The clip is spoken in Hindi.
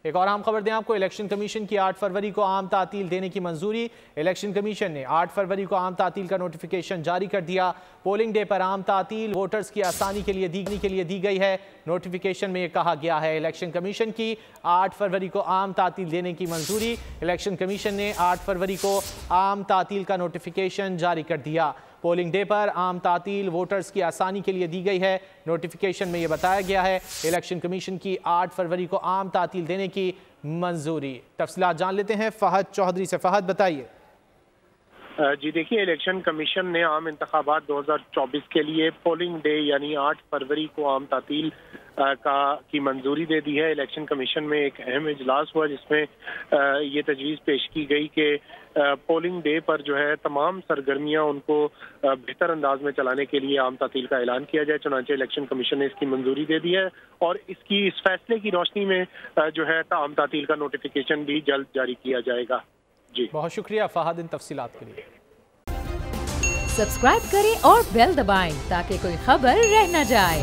एक और अहम खबर दें आपको, इलेक्शन कमीशन की 8 फरवरी को आम तातील देने की मंजूरी। इलेक्शन कमीशन ने 8 फरवरी को आम तातील का नोटिफिकेशन जारी कर दिया। पोलिंग डे पर आम तातील वोटर्स की आसानी के लिए दी गई है। नोटिफिकेशन में यह कहा गया है, इलेक्शन कमीशन की 8 फरवरी को आम तातील देने की मंजूरी। इलेक्शन कमीशन ने 8 फरवरी को आम तातील का नोटिफिकेशन जारी कर दिया। पोलिंग डे पर आम तातील वोटर्स की आसानी के लिए दी गई है। नोटिफिकेशन में यह बताया गया है, इलेक्शन कमीशन की 8 फरवरी को आम तातील देने की मंजूरी। तफसीलात जान लेते हैं फहद चौधरी से। फहद बताइए। जी देखिए, इलेक्शन कमीशन ने आम इंतखाबात 2024 के लिए पोलिंग डे यानी 8 फरवरी को आम तातील की मंजूरी दे दी है। इलेक्शन कमीशन में एक अहम इजलास हुआ जिसमें ये तजवीज़ पेश की गई कि पोलिंग डे पर जो है तमाम सरगर्मियां उनको बेहतर अंदाज में चलाने के लिए आम तातील का ऐलान किया जाए। चुनांचे इलेक्शन कमीशन ने इसकी मंजूरी दे दी है और इस फैसले की रोशनी में जो है आम तातील का नोटिफिकेशन भी जल्द जारी किया जाएगा। जी बहुत शुक्रिया फहद इन तफसीलात के लिए। सब्सक्राइब करें और बेल दबाएं ताकि कोई खबर रह न जाए।